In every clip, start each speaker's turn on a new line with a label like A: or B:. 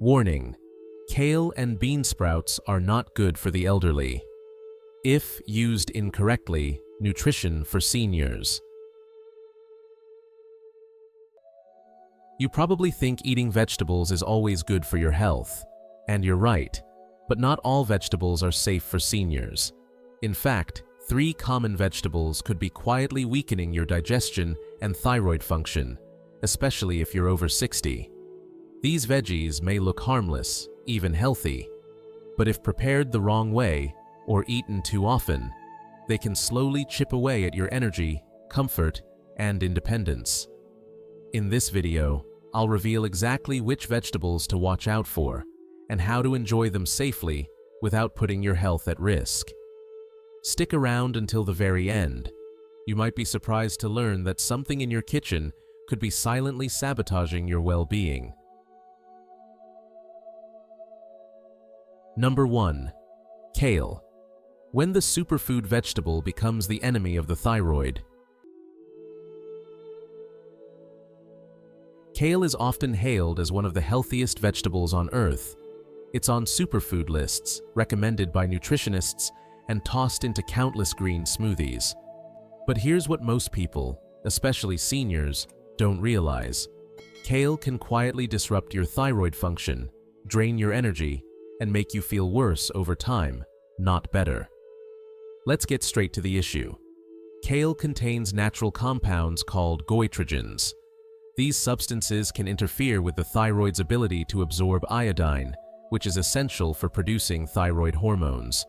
A: Warning: kale and bean sprouts are not good for the elderly. If used incorrectly, nutrition for seniors. You probably think eating vegetables is always good for your health, and you're right, but not all vegetables are safe for seniors. In fact, 3 common vegetables could be quietly weakening your digestion and thyroid function, especially if you're over 60. These veggies may look harmless, even healthy, but if prepared the wrong way or eaten too often, they can slowly chip away at your energy, comfort, and independence. In this video, I'll reveal exactly which vegetables to watch out for and how to enjoy them safely without putting your health at risk. Stick around until the very end. You might be surprised to learn that something in your kitchen could be silently sabotaging your well-being. Number 1. Kale. When the superfood vegetable becomes the enemy of the thyroid. Kale is often hailed as one of the healthiest vegetables on Earth. It's on superfood lists, recommended by nutritionists, and tossed into countless green smoothies. But here's what most people, especially seniors, don't realize. Kale can quietly disrupt your thyroid function, drain your energy, and make you feel worse over time, not better. Let's get straight to the issue. Kale contains natural compounds called goitrogens. These substances can interfere with the thyroid's ability to absorb iodine, which is essential for producing thyroid hormones.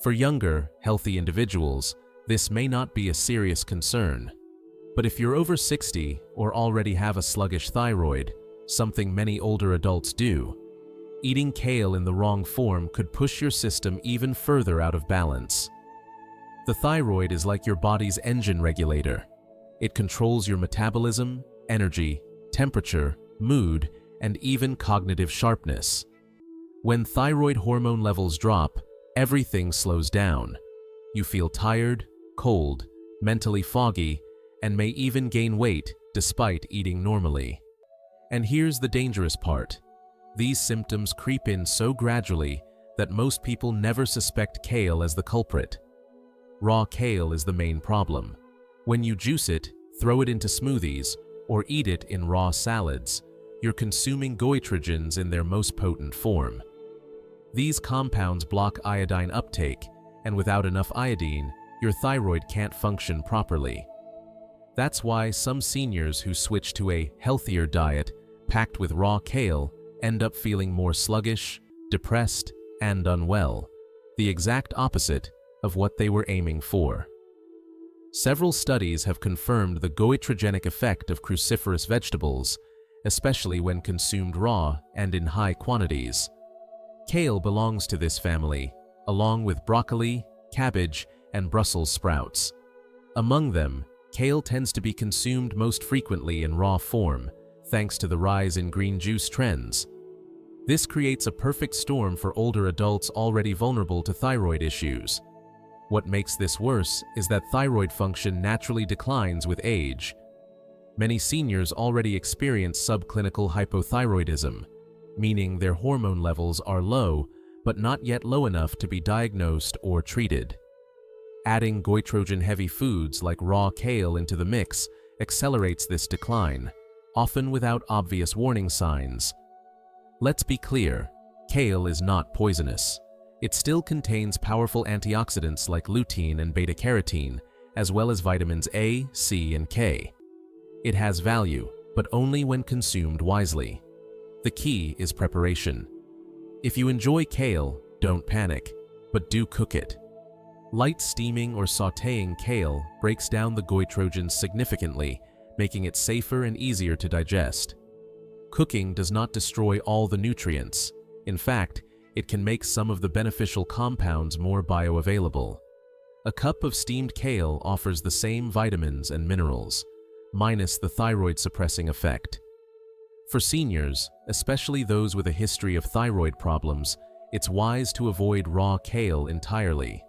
A: For younger, healthy individuals, this may not be a serious concern. But if you're over 60 or already have a sluggish thyroid, something many older adults do, eating kale in the wrong form could push your system even further out of balance. The thyroid is like your body's engine regulator. It controls your metabolism, energy, temperature, mood, and even cognitive sharpness. When thyroid hormone levels drop, everything slows down. You feel tired, cold, mentally foggy, and may even gain weight despite eating normally. And here's the dangerous part. These symptoms creep in so gradually that most people never suspect kale as the culprit. Raw kale is the main problem. When you juice it, throw it into smoothies, or eat it in raw salads, you're consuming goitrogens in their most potent form. These compounds block iodine uptake, and without enough iodine, your thyroid can't function properly. That's why some seniors who switch to a healthier diet packed with raw kale end up feeling more sluggish, depressed, and unwell, the exact opposite of what they were aiming for. Several studies have confirmed the goitrogenic effect of cruciferous vegetables, especially when consumed raw and in high quantities. Kale belongs to this family, along with broccoli, cabbage, and Brussels sprouts. Among them, kale tends to be consumed most frequently in raw form, thanks to the rise in green juice trends. This creates a perfect storm for older adults already vulnerable to thyroid issues. What makes this worse is that thyroid function naturally declines with age. Many seniors already experience subclinical hypothyroidism, meaning their hormone levels are low, but not yet low enough to be diagnosed or treated. Adding goitrogen-heavy foods like raw kale into the mix accelerates this decline, often without obvious warning signs. Let's be clear, kale is not poisonous. It still contains powerful antioxidants like lutein and beta-carotene, as well as vitamins A, C, and K. It has value, but only when consumed wisely. The key is preparation. If you enjoy kale, don't panic, but do cook it. Light steaming or sautéing kale breaks down the goitrogens significantly, making it safer and easier to digest. Cooking does not destroy all the nutrients. In fact, it can make some of the beneficial compounds more bioavailable. A cup of steamed kale offers the same vitamins and minerals, minus the thyroid-suppressing effect. For seniors, especially those with a history of thyroid problems, it's wise to avoid raw kale entirely.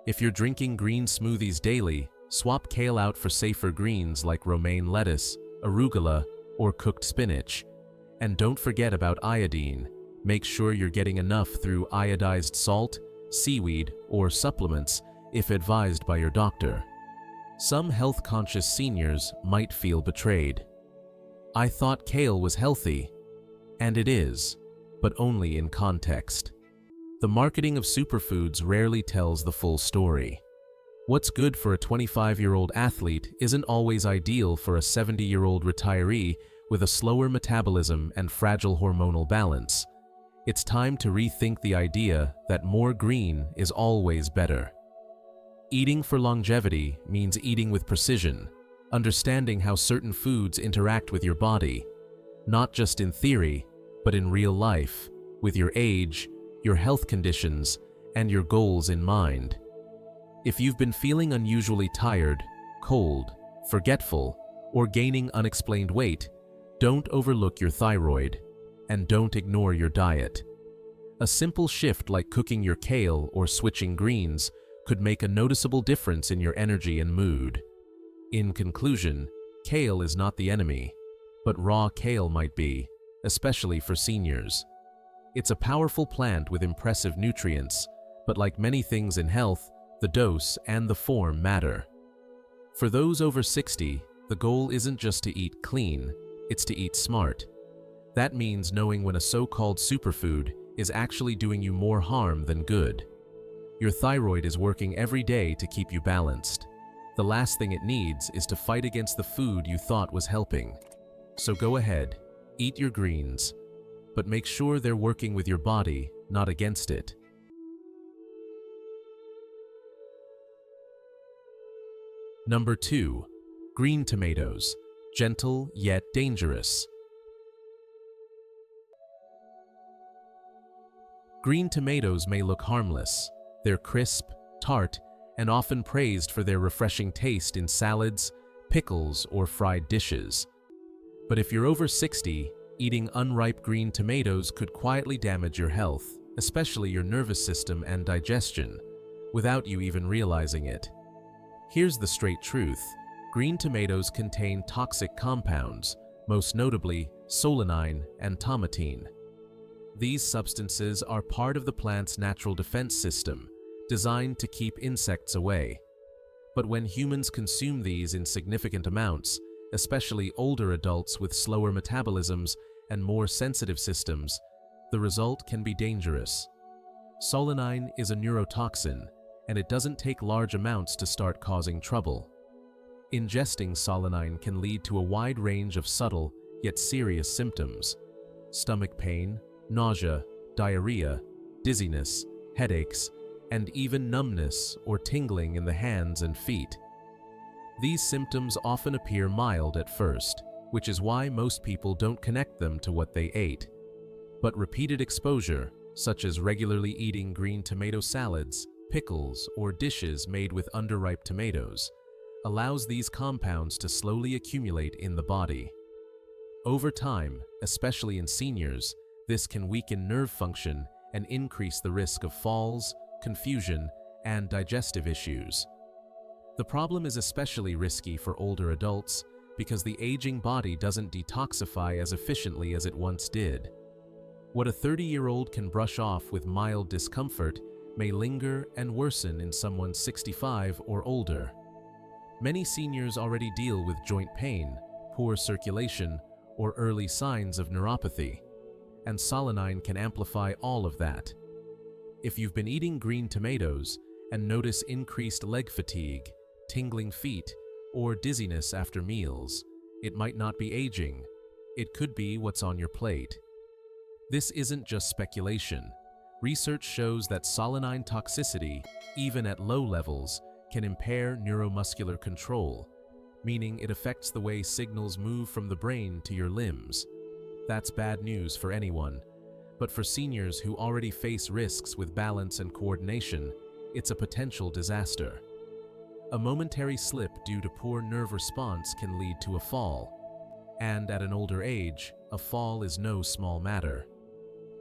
A: If you're drinking green smoothies daily, swap kale out for safer greens like romaine lettuce, arugula, or cooked spinach. And don't forget about iodine. Make sure you're getting enough through iodized salt, seaweed, or supplements if advised by your doctor. Some health-conscious seniors might feel betrayed. I thought kale was healthy. And it is, but only in context. The marketing of superfoods rarely tells the full story. What's good for a 25-year-old athlete isn't always ideal for a 70-year-old retiree with a slower metabolism and fragile hormonal balance. It's time to rethink the idea that more green is always better. Eating for longevity means eating with precision, understanding how certain foods interact with your body, not just in theory, but in real life, with your age, your health conditions, and your goals in mind. If you've been feeling unusually tired, cold, forgetful, or gaining unexplained weight, don't overlook your thyroid, and don't ignore your diet. A simple shift like cooking your kale or switching greens could make a noticeable difference in your energy and mood. In conclusion, kale is not the enemy, but raw kale might be, especially for seniors. It's a powerful plant with impressive nutrients, but like many things in health, the dose and the form matter. For those over 60, the goal isn't just to eat clean, it's to eat smart. That means knowing when a so-called superfood is actually doing you more harm than good. Your thyroid is working every day to keep you balanced. The last thing it needs is to fight against the food you thought was helping. So go ahead, eat your greens, but make sure they're working with your body, not against it. Number 2. Green tomatoes, gentle yet dangerous. Green tomatoes may look harmless. They're crisp, tart, and often praised for their refreshing taste in salads, pickles, or fried dishes. But if you're over 60, eating unripe green tomatoes could quietly damage your health, especially your nervous system and digestion, without you even realizing it. Here's the straight truth. Green tomatoes contain toxic compounds, most notably solanine and tomatine. These substances are part of the plant's natural defense system, designed to keep insects away. But when humans consume these in significant amounts, especially older adults with slower metabolisms and more sensitive systems, the result can be dangerous. Solanine is a neurotoxin, and it doesn't take large amounts to start causing trouble. Ingesting solanine can lead to a wide range of subtle yet serious symptoms: stomach pain, nausea, diarrhea, dizziness, headaches, and even numbness or tingling in the hands and feet. These symptoms often appear mild at first, which is why most people don't connect them to what they ate. But repeated exposure, such as regularly eating green tomato salads, pickles, or dishes made with underripe tomatoes, allows these compounds to slowly accumulate in the body. Over time, especially in seniors, this can weaken nerve function and increase the risk of falls, confusion, and digestive issues. The problem is especially risky for older adults because the aging body doesn't detoxify as efficiently as it once did. What a 30-year-old can brush off with mild discomfort may linger and worsen in someone 65 or older. Many seniors already deal with joint pain, poor circulation, or early signs of neuropathy, and solanine can amplify all of that. If you've been eating green tomatoes and notice increased leg fatigue, tingling feet, or dizziness after meals, it might not be aging. It could be what's on your plate. This isn't just speculation. Research shows that solanine toxicity, even at low levels, can impair neuromuscular control, meaning it affects the way signals move from the brain to your limbs. That's bad news for anyone, but for seniors who already face risks with balance and coordination, it's a potential disaster. A momentary slip due to poor nerve response can lead to a fall, and at an older age, a fall is no small matter.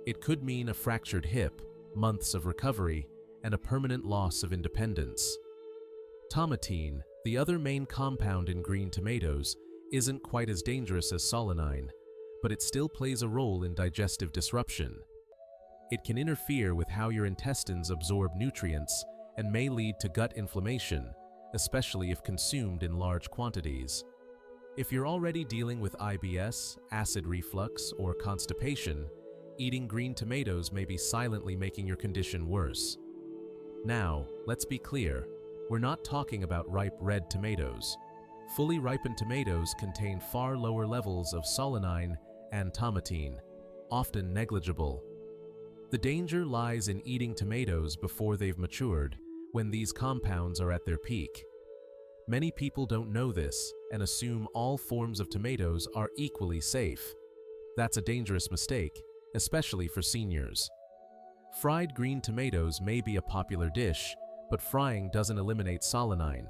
A: It could mean a fractured hip, months of recovery, and a permanent loss of independence. Tomatine, the other main compound in green tomatoes, isn't quite as dangerous as solanine, but it still plays a role in digestive disruption. It can interfere with how your intestines absorb nutrients and may lead to gut inflammation, especially if consumed in large quantities. If you're already dealing with IBS, acid reflux, or constipation, eating green tomatoes may be silently making your condition worse. Now, let's be clear, we're not talking about ripe red tomatoes. Fully ripened tomatoes contain far lower levels of solanine and tomatine, often negligible. The danger lies in eating tomatoes before they've matured, when these compounds are at their peak. Many people don't know this and assume all forms of tomatoes are equally safe. That's a dangerous mistake, especially for seniors. Fried green tomatoes may be a popular dish, but frying doesn't eliminate solanine.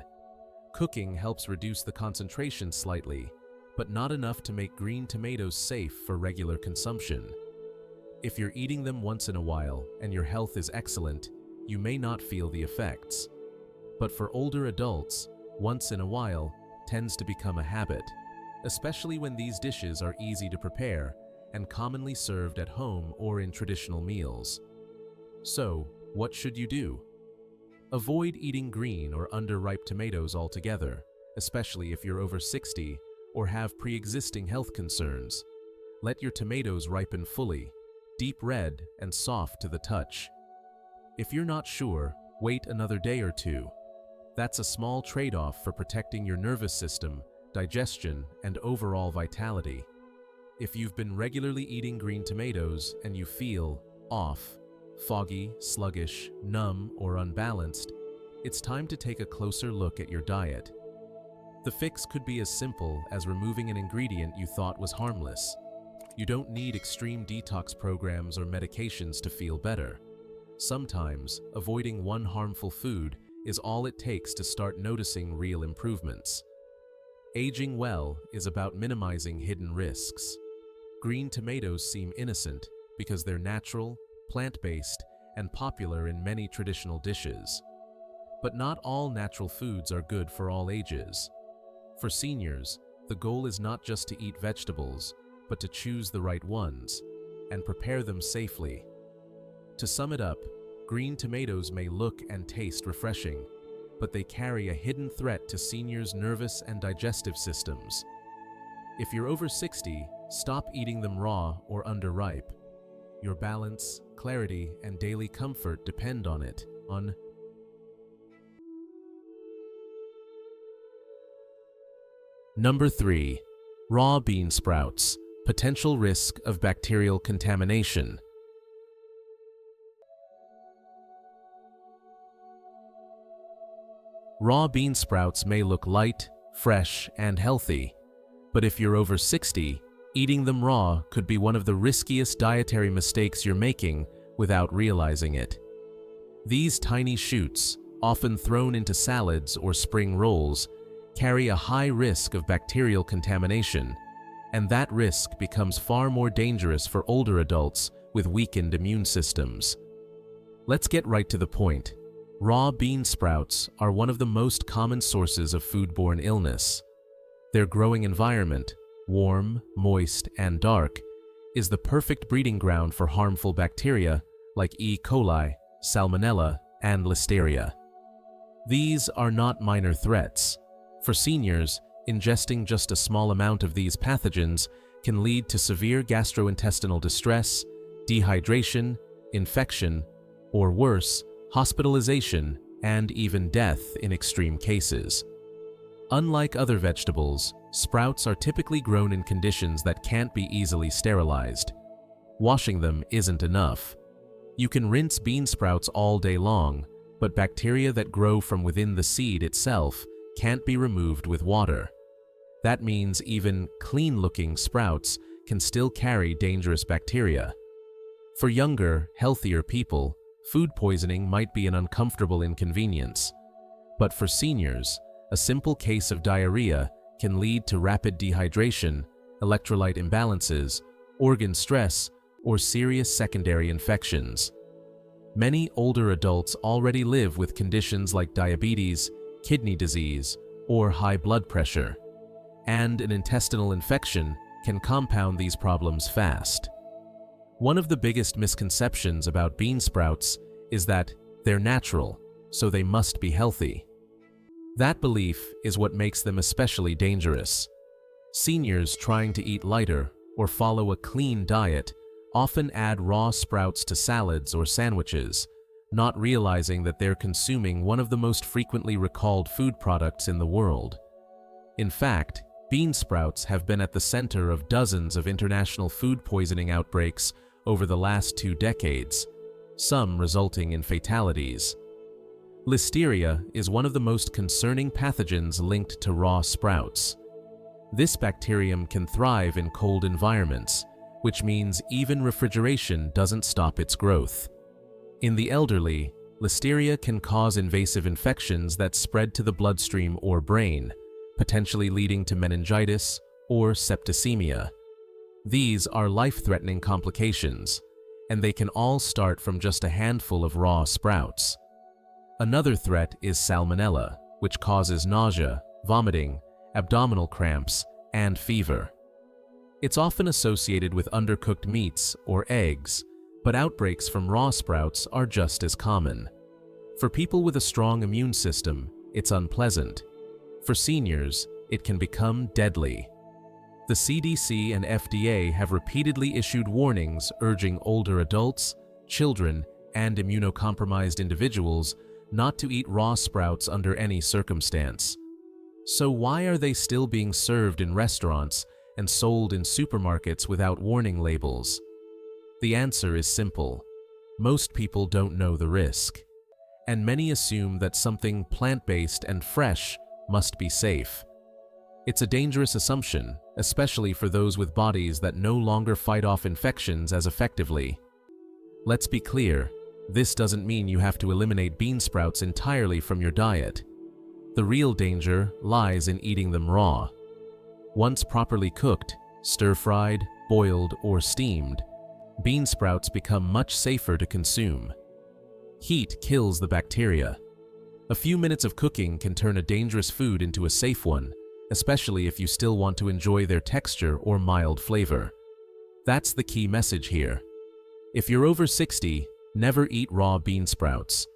A: Cooking helps reduce the concentration slightly, but not enough to make green tomatoes safe for regular consumption. If you're eating them once in a while and your health is excellent, you may not feel the effects. But for older adults, once in a while tends to become a habit, especially when these dishes are easy to prepare and commonly served at home or in traditional meals. So, what should you do? Avoid eating green or underripe tomatoes altogether, especially if you're over 60 or have pre-existing health concerns. Let your tomatoes ripen fully, deep red and soft to the touch. If you're not sure, wait another day or two. That's a small trade-off for protecting your nervous system, digestion, and overall vitality. If you've been regularly eating green tomatoes and you feel off, foggy, sluggish, numb, or unbalanced, it's time to take a closer look at your diet. The fix could be as simple as removing an ingredient you thought was harmless. You don't need extreme detox programs or medications to feel better. Sometimes, avoiding one harmful food is all it takes to start noticing real improvements. Aging well is about minimizing hidden risks. Green tomatoes seem innocent because they're natural, plant-based, and popular in many traditional dishes. But not all natural foods are good for all ages. For seniors, the goal is not just to eat vegetables, but to choose the right ones and prepare them safely. To sum it up, green tomatoes may look and taste refreshing, but they carry a hidden threat to seniors' nervous and digestive systems. If you're over 60, stop eating them raw or underripe. Your balance, clarity, and daily comfort depend on it. Number 3. Raw bean sprouts. Potential risk of bacterial contamination. Raw bean sprouts may look light, fresh, and healthy, but if you're over 60, eating them raw could be one of the riskiest dietary mistakes you're making without realizing it. These tiny shoots, often thrown into salads or spring rolls, carry a high risk of bacterial contamination, and that risk becomes far more dangerous for older adults with weakened immune systems. Let's get right to the point. Raw bean sprouts are one of the most common sources of foodborne illness. Their growing environment, warm, moist, and dark, is the perfect breeding ground for harmful bacteria like E. coli, Salmonella, and Listeria. These are not minor threats. For seniors, ingesting just a small amount of these pathogens can lead to severe gastrointestinal distress, dehydration, infection, or worse, hospitalization, and even death in extreme cases. Unlike other vegetables, sprouts are typically grown in conditions that can't be easily sterilized. Washing them isn't enough. You can rinse bean sprouts all day long, but bacteria that grow from within the seed itself can't be removed with water. That means even clean-looking sprouts can still carry dangerous bacteria. For younger, healthier people, food poisoning might be an uncomfortable inconvenience. But for seniors, a simple case of diarrhea can lead to rapid dehydration, electrolyte imbalances, organ stress, or serious secondary infections. Many older adults already live with conditions like diabetes, kidney disease, or high blood pressure, and an intestinal infection can compound these problems fast. One of the biggest misconceptions about bean sprouts is that they're natural, so they must be healthy. That belief is what makes them especially dangerous. Seniors trying to eat lighter or follow a clean diet often add raw sprouts to salads or sandwiches, not realizing that they're consuming one of the most frequently recalled food products in the world. In fact, bean sprouts have been at the center of dozens of international food poisoning outbreaks over the last 2 decades, some resulting in fatalities. Listeria is one of the most concerning pathogens linked to raw sprouts. This bacterium can thrive in cold environments, which means even refrigeration doesn't stop its growth. In the elderly, listeria can cause invasive infections that spread to the bloodstream or brain, potentially leading to meningitis or septicemia. These are life-threatening complications, and they can all start from just a handful of raw sprouts. Another threat is salmonella, which causes nausea, vomiting, abdominal cramps, and fever. It's often associated with undercooked meats or eggs, but outbreaks from raw sprouts are just as common. For people with a strong immune system, it's unpleasant. For seniors, it can become deadly. The CDC and FDA have repeatedly issued warnings urging older adults, children, and immunocompromised individuals not to eat raw sprouts under any circumstance. So why are they still being served in restaurants and sold in supermarkets without warning labels? The answer is simple. Most people don't know the risk, and many assume that something plant-based and fresh must be safe. It's a dangerous assumption, especially for those with bodies that no longer fight off infections as effectively. Let's be clear, this doesn't mean you have to eliminate bean sprouts entirely from your diet. The real danger lies in eating them raw. Once properly cooked, stir-fried, boiled, or steamed, bean sprouts become much safer to consume. Heat kills the bacteria. A few minutes of cooking can turn a dangerous food into a safe one, especially if you still want to enjoy their texture or mild flavor. That's the key message here. If you're over 60, never eat raw bean sprouts.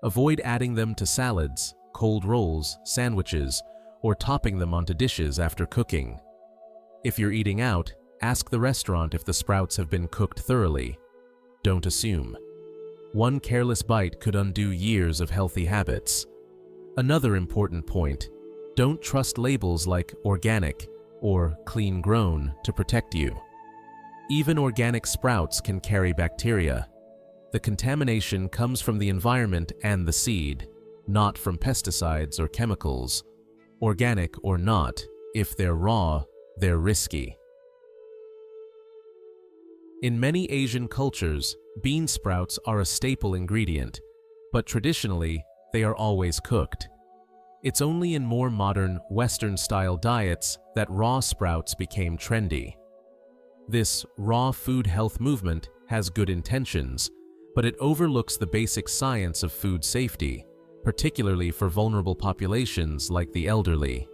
A: Avoid adding them to salads, cold rolls, sandwiches, or topping them onto dishes after cooking. If you're eating out, ask the restaurant if the sprouts have been cooked thoroughly. Don't assume. One careless bite could undo years of healthy habits. Another important point: don't trust labels like organic or clean grown to protect you. Even organic sprouts can carry bacteria. The contamination comes from the environment and the seed, not from pesticides or chemicals. Organic or not, if they're raw, they're risky. In many Asian cultures, bean sprouts are a staple ingredient, but traditionally, they are always cooked. It's only in more modern, Western-style diets that raw sprouts became trendy. This raw food health movement has good intentions, but it overlooks the basic science of food safety, particularly for vulnerable populations like the elderly.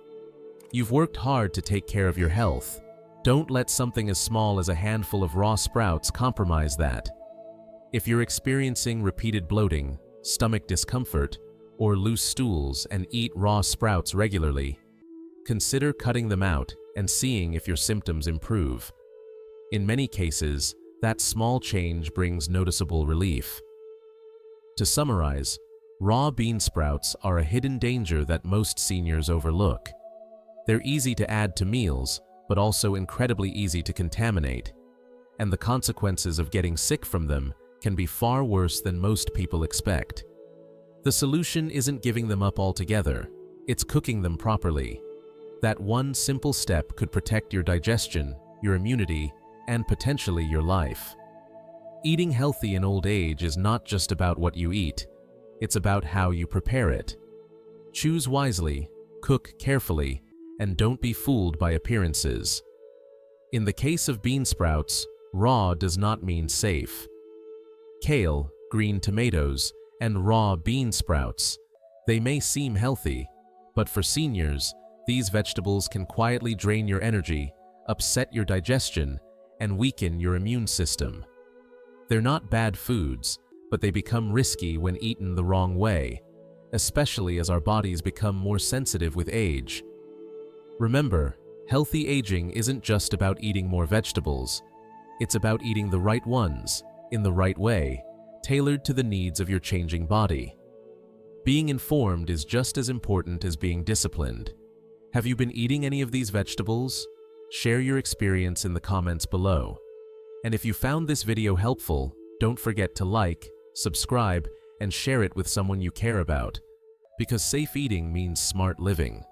A: You've worked hard to take care of your health. Don't let something as small as a handful of raw sprouts compromise that. If you're experiencing repeated bloating, stomach discomfort, or loose stools and eat raw sprouts regularly, consider cutting them out and seeing if your symptoms improve. In many cases, that small change brings noticeable relief. To summarize, raw bean sprouts are a hidden danger that most seniors overlook. They're easy to add to meals, but also incredibly easy to contaminate, and the consequences of getting sick from them can be far worse than most people expect. The solution isn't giving them up altogether, it's cooking them properly. That one simple step could protect your digestion, your immunity, and potentially your life. Eating healthy in old age is not just about what you eat, it's about how you prepare it. Choose wisely, cook carefully, and don't be fooled by appearances. In the case of bean sprouts, raw does not mean safe. Kale, green tomatoes, and raw bean sprouts, they may seem healthy, but for seniors, these vegetables can quietly drain your energy, upset your digestion, and weaken your immune system. They're not bad foods, but they become risky when eaten the wrong way, especially as our bodies become more sensitive with age. Remember, healthy aging isn't just about eating more vegetables. It's about eating the right ones, in the right way, tailored to the needs of your changing body. Being informed is just as important as being disciplined. Have you been eating any of these vegetables? Share your experience in the comments below. And if you found this video helpful, don't forget to like, subscribe, and share it with someone you care about, because safe eating means smart living.